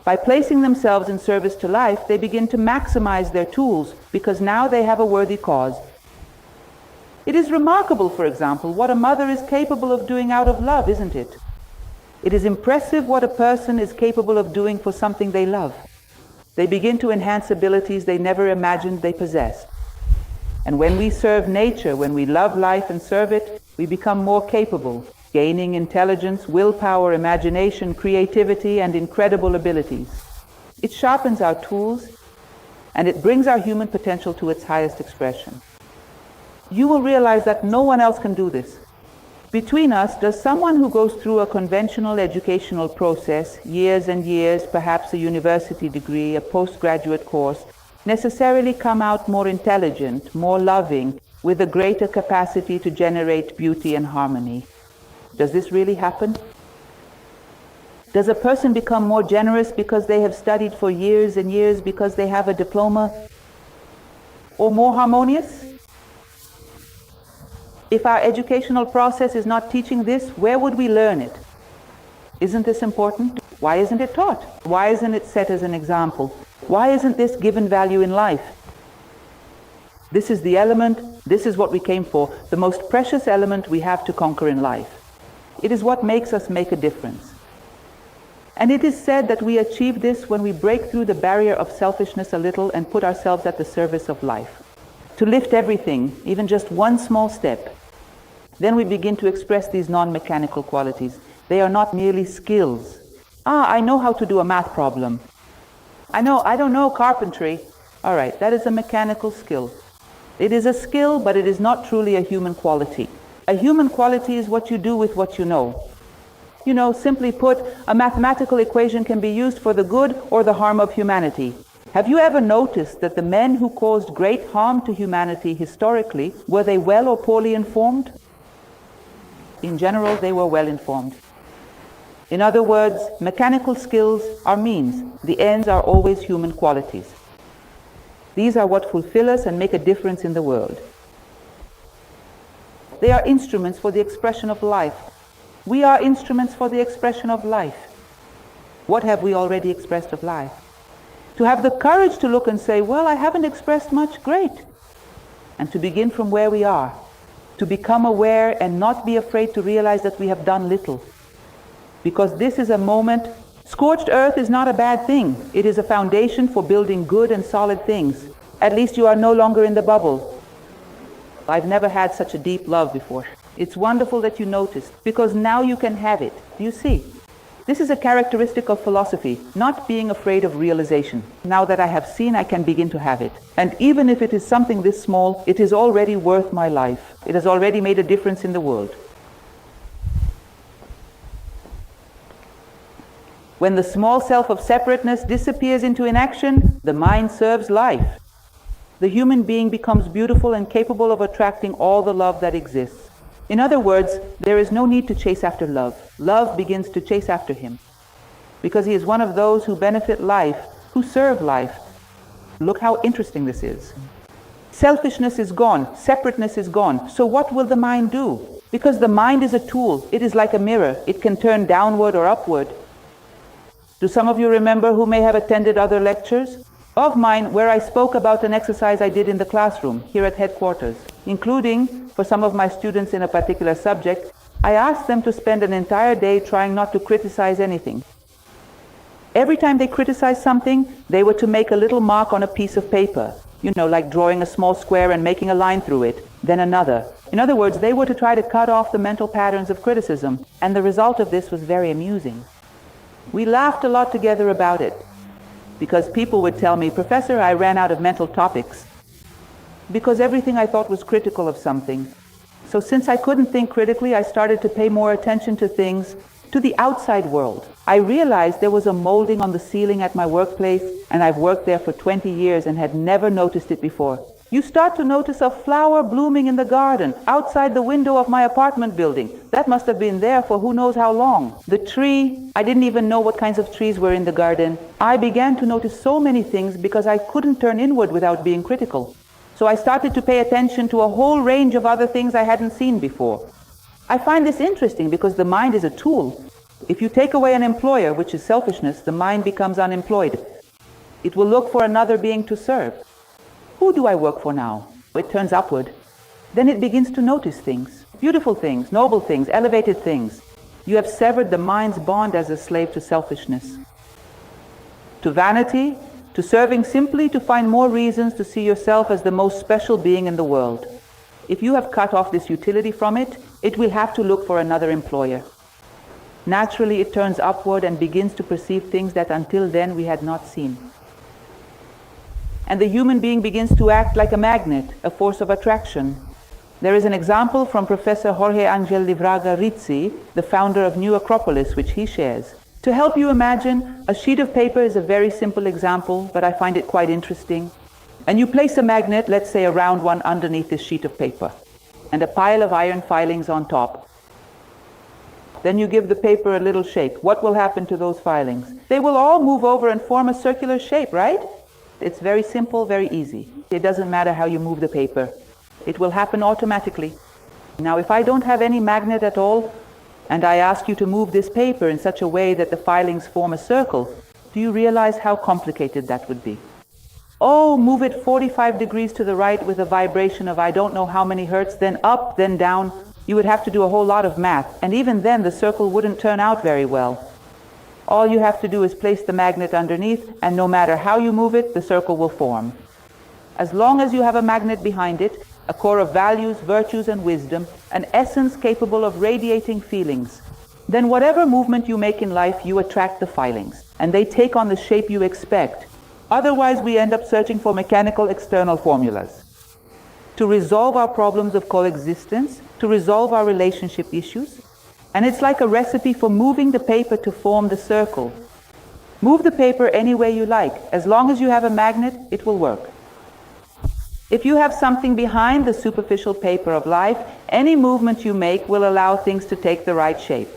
By placing themselves in service to life, they begin to maximize their tools, because now they have a worthy cause. It is remarkable, for example, what a mother is capable of doing out of love, isn't it? It is impressive what a person is capable of doing for something they love. They begin to enhance abilities they never imagined they possessed. And when we serve nature, when we love life and serve it, we become more capable, gaining intelligence, willpower, imagination, creativity, and incredible abilities. It sharpens our tools, and it brings our human potential to its highest expression. You will realize that no one else can do this. Between us, does someone who goes through a conventional educational process, years and years, perhaps a university degree, a postgraduate course, necessarily come out more intelligent, more loving, with a greater capacity to generate beauty and harmony? Does this really happen? Does a person become more generous because they have studied for years and years, because they have a diploma? Or more harmonious? If our educational process is not teaching this, where would we learn it? Isn't this important? Why isn't it taught? Why isn't it set as an example? Why isn't this given value in life? This is the element, this is what we came for, the most precious element we have to conquer in life. It is what makes us make a difference. And it is said that we achieve this when we break through the barrier of selfishness a little and put ourselves at the service of life. To lift everything, even just one small step. Then we begin to express these non-mechanical qualities. They are not merely skills. I know how to do a math problem. I don't know carpentry. All right, that is a mechanical skill. It is a skill, but it is not truly a human quality. A human quality is what you do with what you know. You know, simply put, a mathematical equation can be used for the good or the harm of humanity. Have you ever noticed that the men who caused great harm to humanity historically, were they well or poorly informed? In general, they were well informed. In other words, mechanical skills are means. The ends are always human qualities. These are what fulfill us and make a difference in the world. They are instruments for the expression of life. We are instruments for the expression of life. What have we already expressed of life? To have the courage to look and say, well, I haven't expressed much, great. And to begin from where we are. To become aware and not be afraid to realize that we have done little. Because this is a moment, scorched earth is not a bad thing. It is a foundation for building good and solid things. At least you are no longer in the bubble. I've never had such a deep love before. It's wonderful that you noticed, because now you can have it. Do you see? This is a characteristic of philosophy, not being afraid of realization. Now that I have seen, I can begin to have it. And even if it is something this small, it is already worth my life. It has already made a difference in the world. When the small self of separateness disappears into inaction, the mind serves life. The human being becomes beautiful and capable of attracting all the love that exists. In other words, there is no need to chase after love. Love begins to chase after him. Because he is one of those who benefit life, who serve life. Look how interesting this is. Selfishness is gone, separateness is gone. So what will the mind do? Because the mind is a tool. It is like a mirror. It can turn downward or upward. Do some of you remember who may have attended other lectures of mine where I spoke about an exercise I did in the classroom here at headquarters, including, for some of my students in a particular subject, I asked them to spend an entire day trying not to criticize anything. Every time they criticized something, they were to make a little mark on a piece of paper, like drawing a small square and making a line through it, then another. In other words, they were to try to cut off the mental patterns of criticism, and the result of this was very amusing. We laughed a lot together about it, because people would tell me, "Professor, I ran out of mental topics," because everything I thought was critical of something. So since I couldn't think critically, I started to pay more attention to things, to the outside world. I realized there was a molding on the ceiling at my workplace, and I've worked there for 20 years and had never noticed it before. You start to notice a flower blooming in the garden, outside the window of my apartment building. That must have been there for who knows how long. The tree, I didn't even know what kinds of trees were in the garden. I began to notice so many things because I couldn't turn inward without being critical. So I started to pay attention to a whole range of other things I hadn't seen before. I find this interesting because the mind is a tool. If you take away an employer, which is selfishness, the mind becomes unemployed. It will look for another being to serve. Who do I work for now? It turns upward. Then it begins to notice things, beautiful things, noble things, elevated things. You have severed the mind's bond as a slave to selfishness, to vanity, to serving simply to find more reasons to see yourself as the most special being in the world. If you have cut off this utility from it, it will have to look for another employer. Naturally, it turns upward and begins to perceive things that until then we had not seen. And the human being begins to act like a magnet, a force of attraction. There is an example from Professor Jorge Angel Livraga Rizzi, the founder of New Acropolis, which he shares. To help you imagine, a sheet of paper is a very simple example, but I find it quite interesting. And you place a magnet, let's say a round one, underneath this sheet of paper, and a pile of iron filings on top. Then you give the paper a little shake. What will happen to those filings? They will all move over and form a circular shape, right? It's very simple, very easy. It doesn't matter how you move the paper. It will happen automatically. Now, if I don't have any magnet at all, and I ask you to move this paper in such a way that the filings form a circle, do you realize how complicated that would be? Oh, move it 45 degrees to the right with a vibration of I don't know how many hertz, then up, then down. You would have to do a whole lot of math, and even then the circle wouldn't turn out very well. All you have to do is place the magnet underneath, and no matter how you move it, the circle will form. As long as you have a magnet behind it, a core of values, virtues, and wisdom, an essence capable of radiating feelings, then whatever movement you make in life, you attract the filings, and they take on the shape you expect. Otherwise, we end up searching for mechanical external formulas. To resolve our problems of coexistence, to resolve our relationship issues, and it's like a recipe for moving the paper to form the circle. Move the paper any way you like. As long as you have a magnet, it will work. If you have something behind the superficial paper of life, any movement you make will allow things to take the right shape.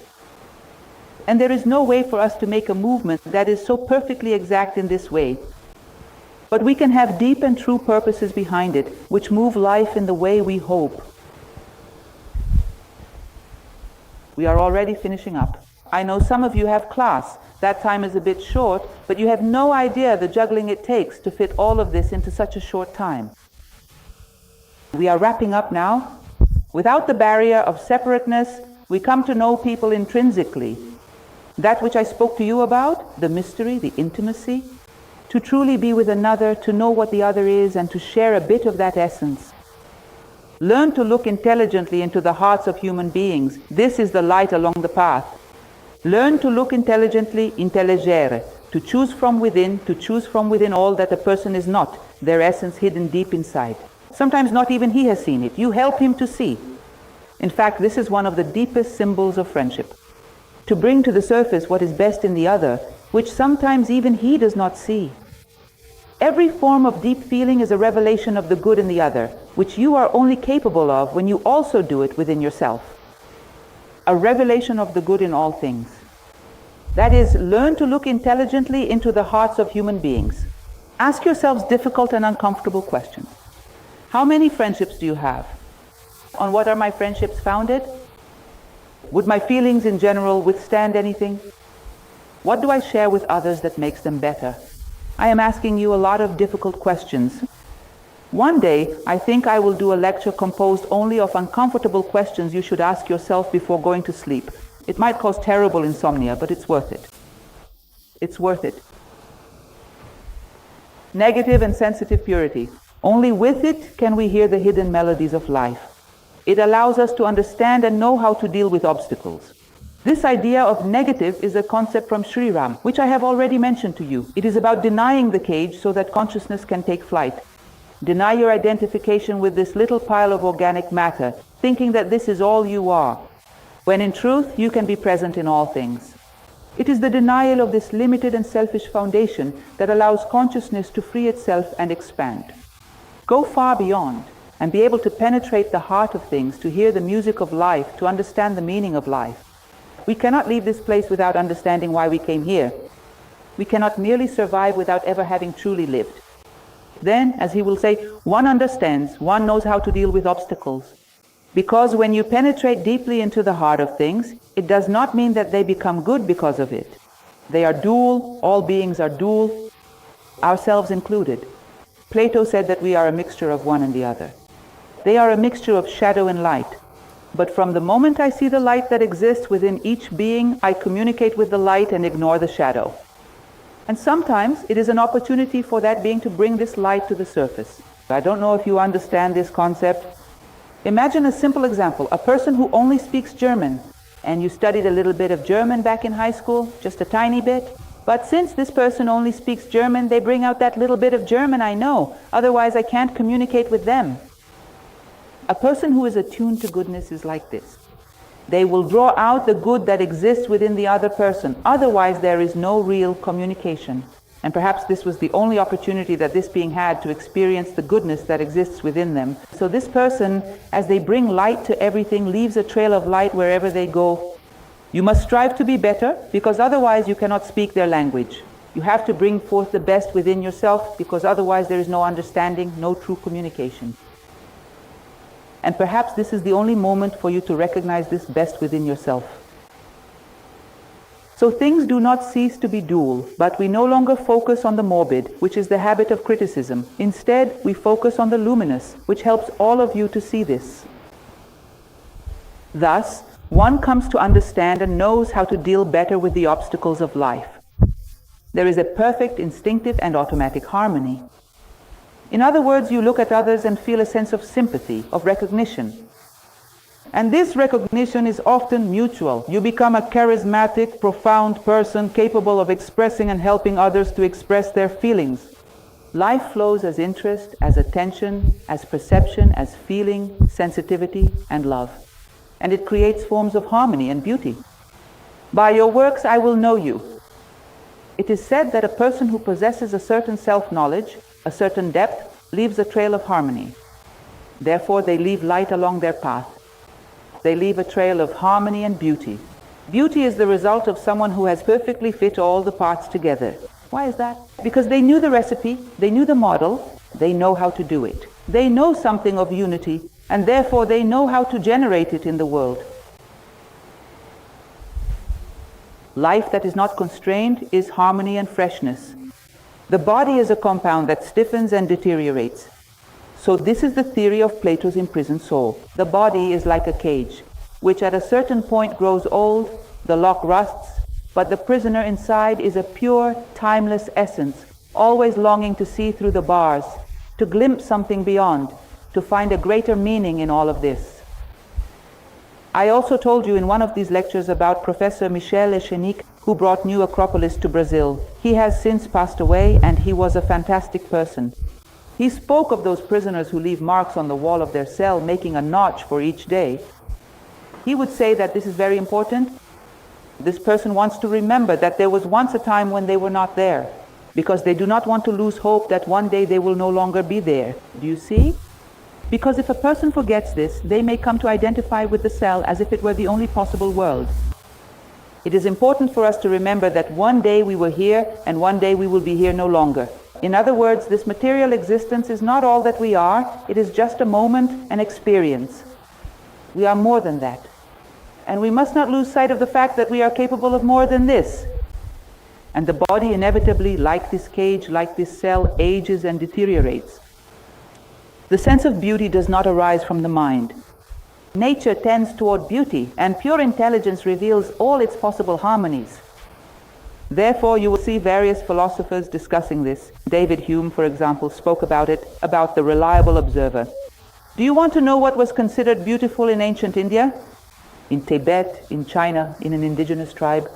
And there is no way for us to make a movement that is so perfectly exact in this way. But we can have deep and true purposes behind it, which move life in the way we hope. We are already finishing up. I know some of you have class. That time is a bit short, but you have no idea the juggling it takes to fit all of this into such a short time. We are wrapping up now. Without the barrier of separateness, we come to know people intrinsically. That which I spoke to you about, the mystery, the intimacy, to truly be with another, to know what the other is, and to share a bit of that essence. Learn to look intelligently into the hearts of human beings. This is the light along the path. Learn to look intelligently, intelligere, to choose from within all that a person is not, their essence hidden deep inside. Sometimes not even he has seen it. You help him to see. In fact, this is one of the deepest symbols of friendship. To bring to the surface what is best in the other, which sometimes even he does not see. Every form of deep feeling is a revelation of the good in the other, which you are only capable of when you also do it within yourself. A revelation of the good in all things. That is, learn to look intelligently into the hearts of human beings. Ask yourselves difficult and uncomfortable questions. How many friendships do you have? On what are my friendships founded? Would my feelings in general withstand anything? What do I share with others that makes them better? I am asking you a lot of difficult questions. One day, I think I will do a lecture composed only of uncomfortable questions you should ask yourself before going to sleep. It might cause terrible insomnia, but it's worth it. It's worth it. Negative and sensitive purity. Only with it can we hear the hidden melodies of life. It allows us to understand and know how to deal with obstacles. This idea of negative is a concept from Sri Ram, which I have already mentioned to you. It is about denying the cage so that consciousness can take flight. Deny your identification with this little pile of organic matter, thinking that this is all you are, when in truth you can be present in all things. It is the denial of this limited and selfish foundation that allows consciousness to free itself and expand. Go far beyond and be able to penetrate the heart of things, to hear the music of life, to understand the meaning of life. We cannot leave this place without understanding why we came here. We cannot merely survive without ever having truly lived. Then, as he will say, one understands, one knows how to deal with obstacles. Because when you penetrate deeply into the heart of things, it does not mean that they become good because of it. They are dual, all beings are dual, ourselves included. Plato said that we are a mixture of one and the other. They are a mixture of shadow and light. But from the moment I see the light that exists within each being, I communicate with the light and ignore the shadow. And sometimes it is an opportunity for that being to bring this light to the surface. I don't know if you understand this concept. Imagine a simple example, a person who only speaks German, and you studied a little bit of German back in high school, just a tiny bit. But since this person only speaks German, they bring out that little bit of German I know, otherwise I can't communicate with them. A person who is attuned to goodness is like this. They will draw out the good that exists within the other person. Otherwise, there is no real communication. And perhaps this was the only opportunity that this being had to experience the goodness that exists within them. So this person, as they bring light to everything, leaves a trail of light wherever they go. You must strive to be better, because otherwise you cannot speak their language. You have to bring forth the best within yourself, because otherwise there is no understanding, no true communication. And perhaps this is the only moment for you to recognize this best within yourself. So things do not cease to be dual, but we no longer focus on the morbid, which is the habit of criticism. Instead, we focus on the luminous, which helps all of you to see this. Thus, one comes to understand and knows how to deal better with the obstacles of life. There is a perfect, instinctive, and automatic harmony. In other words, you look at others and feel a sense of sympathy, of recognition. And this recognition is often mutual. You become a charismatic, profound person capable of expressing and helping others to express their feelings. Life flows as interest, as attention, as perception, as feeling, sensitivity, and love. And it creates forms of harmony and beauty. By your works I will know you. It is said that a person who possesses a certain self-knowledge, a certain depth, leaves a trail of harmony. Therefore, they leave light along their path. They leave a trail of harmony and beauty. Beauty is the result of someone who has perfectly fit all the parts together. Why is that? Because they knew the recipe, they knew the model, they know how to do it. They know something of unity, and therefore they know how to generate it in the world. Life that is not constrained is harmony and freshness. The body is a compound that stiffens and deteriorates. So this is the theory of Plato's imprisoned soul. The body is like a cage, which at a certain point grows old, the lock rusts, but the prisoner inside is a pure, timeless essence, always longing to see through the bars, to glimpse something beyond, to find a greater meaning in all of this. I also told you in one of these lectures about Professor Michel Echenique, who brought New Acropolis to Brazil. He has since passed away, and he was a fantastic person. He spoke of those prisoners who leave marks on the wall of their cell, making a notch for each day. He would say that this is very important. This person wants to remember that there was once a time when they were not there, because they do not want to lose hope that one day they will no longer be there. Do you see? Because if a person forgets this, they may come to identify with the cell as if it were the only possible world. It is important for us to remember that one day we were here and one day we will be here no longer. In other words, this material existence is not all that we are. It is just a moment, an experience. We are more than that. And we must not lose sight of the fact that we are capable of more than this. And the body inevitably, like this cage, like this cell, ages and deteriorates. The sense of beauty does not arise from the mind. Nature tends toward beauty, and pure intelligence reveals all its possible harmonies. Therefore, you will see various philosophers discussing this. David Hume, for example, spoke about it, about the reliable observer. Do you want to know what was considered beautiful in ancient India? In Tibet, in China, in an indigenous tribe?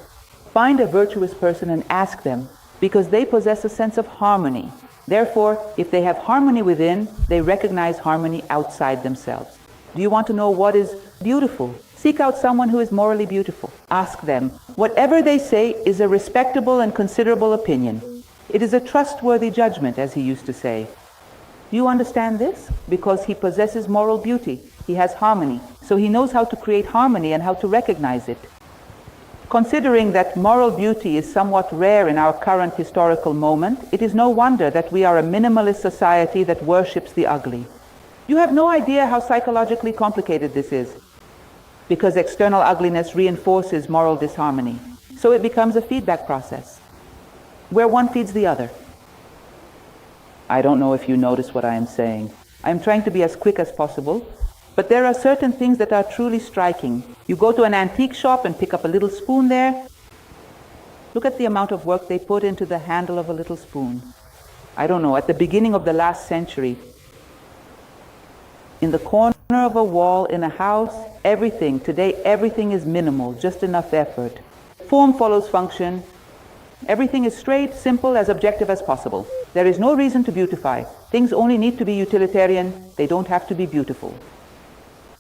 Find a virtuous person and ask them, because they possess a sense of harmony. Therefore, if they have harmony within, they recognize harmony outside themselves. Do you want to know what is beautiful? Seek out someone who is morally beautiful. Ask them. Whatever they say is a respectable and considerable opinion. It is a trustworthy judgment, as he used to say. Do you understand this? Because he possesses moral beauty. He has harmony. So he knows how to create harmony and how to recognize it. Considering that moral beauty is somewhat rare in our current historical moment, it is no wonder that we are a minimalist society that worships the ugly. You have no idea how psychologically complicated this is, because external ugliness reinforces moral disharmony. So it becomes a feedback process, where one feeds the other. I don't know if you notice what I am saying. I am trying to be as quick as possible, but there are certain things that are truly striking. You go to an antique shop and pick up a little spoon there. Look at the amount of work they put into the handle of a little spoon. I don't know, at the beginning of the last century, in the corner of a wall, in a house, everything. Today, everything is minimal, just enough effort. Form follows function. Everything is straight, simple, as objective as possible. There is no reason to beautify. Things only need to be utilitarian. They don't have to be beautiful.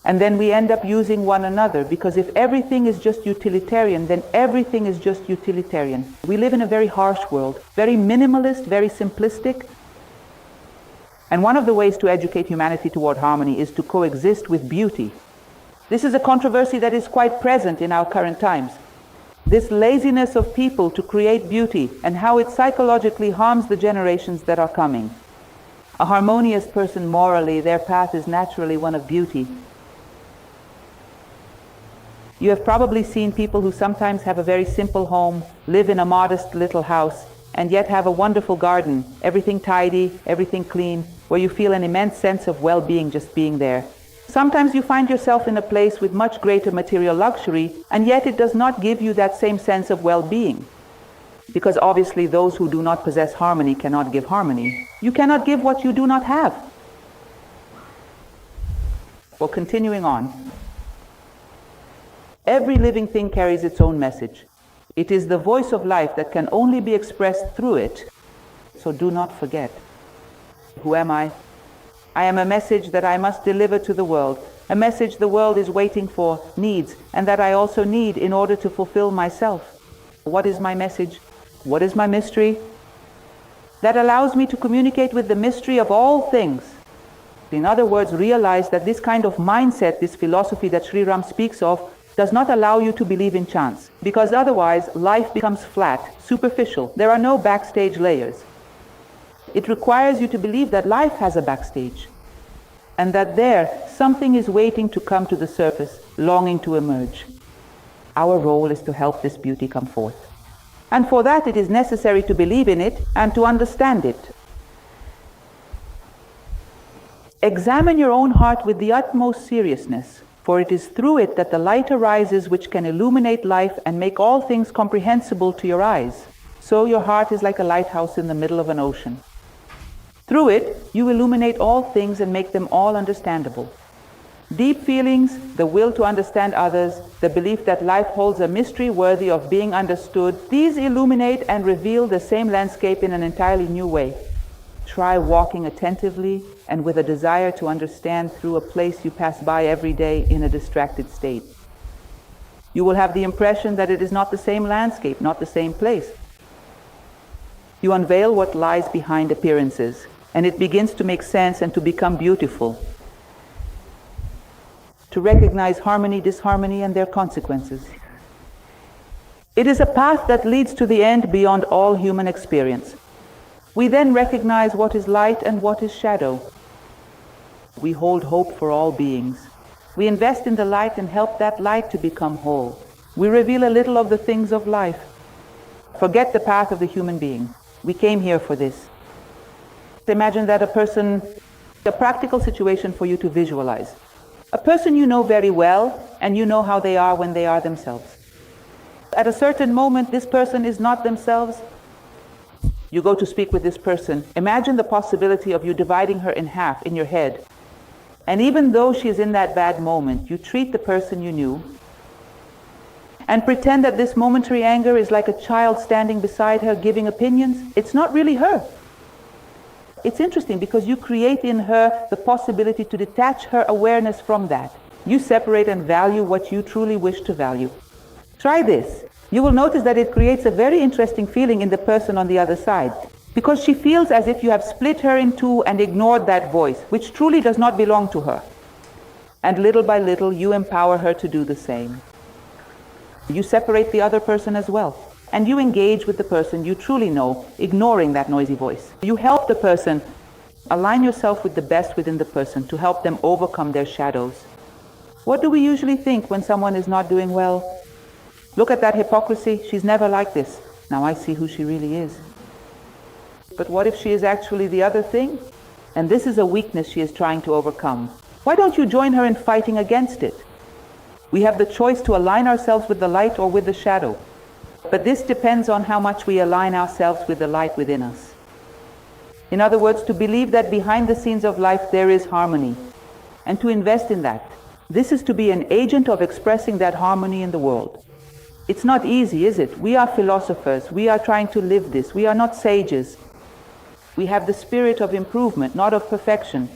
And then we end up using one another, because if everything is just utilitarian, then everything is just utilitarian. We live in a very harsh world, very minimalist, very simplistic. And one of the ways to educate humanity toward harmony is to coexist with beauty. This is a controversy that is quite present in our current times. This laziness of people to create beauty and how it psychologically harms the generations that are coming. A harmonious person morally, their path is naturally one of beauty. You have probably seen people who sometimes have a very simple home, live in a modest little house, and yet have a wonderful garden, everything tidy, everything clean, where you feel an immense sense of well-being just being there. Sometimes you find yourself in a place with much greater material luxury, and yet it does not give you that same sense of well-being. Because obviously those who do not possess harmony cannot give harmony. You cannot give what you do not have. Well, continuing on. Every living thing carries its own message. It is the voice of life that can only be expressed through it. So do not forget. Who am I? I am a message that I must deliver to the world, a message the world is waiting for, needs, and that I also need in order to fulfill myself. What is my message? What is my mystery? That allows me to communicate with the mystery of all things. In other words, realize that this kind of mindset, this philosophy that Sri Ram speaks of, does not allow you to believe in chance, because otherwise life becomes flat, superficial. There are no backstage layers. It requires you to believe that life has a backstage, and that there something is waiting to come to the surface, longing to emerge. Our role is to help this beauty come forth. And for that it is necessary to believe in it and to understand it. Examine your own heart with the utmost seriousness, for it is through it that the light arises which can illuminate life and make all things comprehensible to your eyes. So your heart is like a lighthouse in the middle of an ocean. Through it, you illuminate all things and make them all understandable. Deep feelings, the will to understand others, the belief that life holds a mystery worthy of being understood, these illuminate and reveal the same landscape in an entirely new way. Try walking attentively and with a desire to understand through a place you pass by every day in a distracted state. You will have the impression that it is not the same landscape, not the same place. You unveil what lies behind appearances, and it begins to make sense and to become beautiful. To recognize harmony, disharmony, and their consequences. It is a path that leads to the end beyond all human experience. We then recognize what is light and what is shadow. We hold hope for all beings. We invest in the light and help that light to become whole. We reveal a little of the things of life. Forget the path of the human being. We came here for this. Imagine that a person A practical situation for you to visualize. A person you know very well, and you know how they are when they are themselves. At a certain moment, this person is not themselves. You go to speak with this person. Imagine the possibility of you dividing her in half in your head. And even though she is in that bad moment, you treat the person you knew and pretend that this momentary anger is like a child standing beside her giving opinions. It's not really her. It's interesting because you create in her the possibility to detach her awareness from that. You separate and value what you truly wish to value. Try this. You will notice that it creates a very interesting feeling in the person on the other side, because she feels as if you have split her in two and ignored that voice, which truly does not belong to her. And little by little, you empower her to do the same. You separate the other person as well, and you engage with the person you truly know, ignoring that noisy voice. You help the person. Align yourself with the best within the person to help them overcome their shadows. What do we usually think when someone is not doing well? Look at that hypocrisy. She's never like this. Now I see who she really is. But what if she is actually the other thing? And this is a weakness she is trying to overcome. Why don't you join her in fighting against it? We have the choice to align ourselves with the light or with the shadow. But this depends on how much we align ourselves with the light within us. In other words, to believe that behind the scenes of life there is harmony, and to invest in that. This is to be an agent of expressing that harmony in the world. It's not easy, is it? We are philosophers. We are trying to live this. We are not sages. We have the spirit of improvement, not of perfection.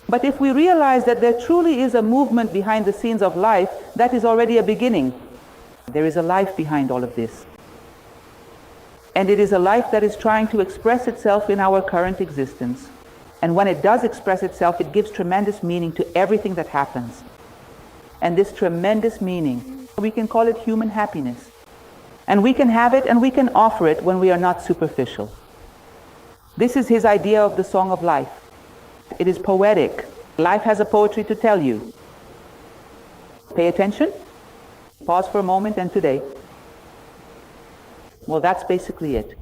But if we realize that there truly is a movement behind the scenes of life, that is already a beginning. There is a life behind all of this. And it is a life that is trying to express itself in our current existence. And when it does express itself, it gives tremendous meaning to everything that happens. And this tremendous meaning, we can call it human happiness. And we can have it and we can offer it when we are not superficial. This is his idea of the song of life. It is poetic. Life has a poetry to tell you. Pay attention. Pause for a moment, and today. Well, that's basically it.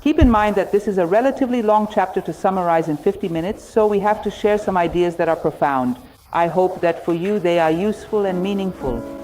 Keep in mind that this is a relatively long chapter to summarize in 50 minutes, so we have to share some ideas that are profound. I hope that for you they are useful and meaningful.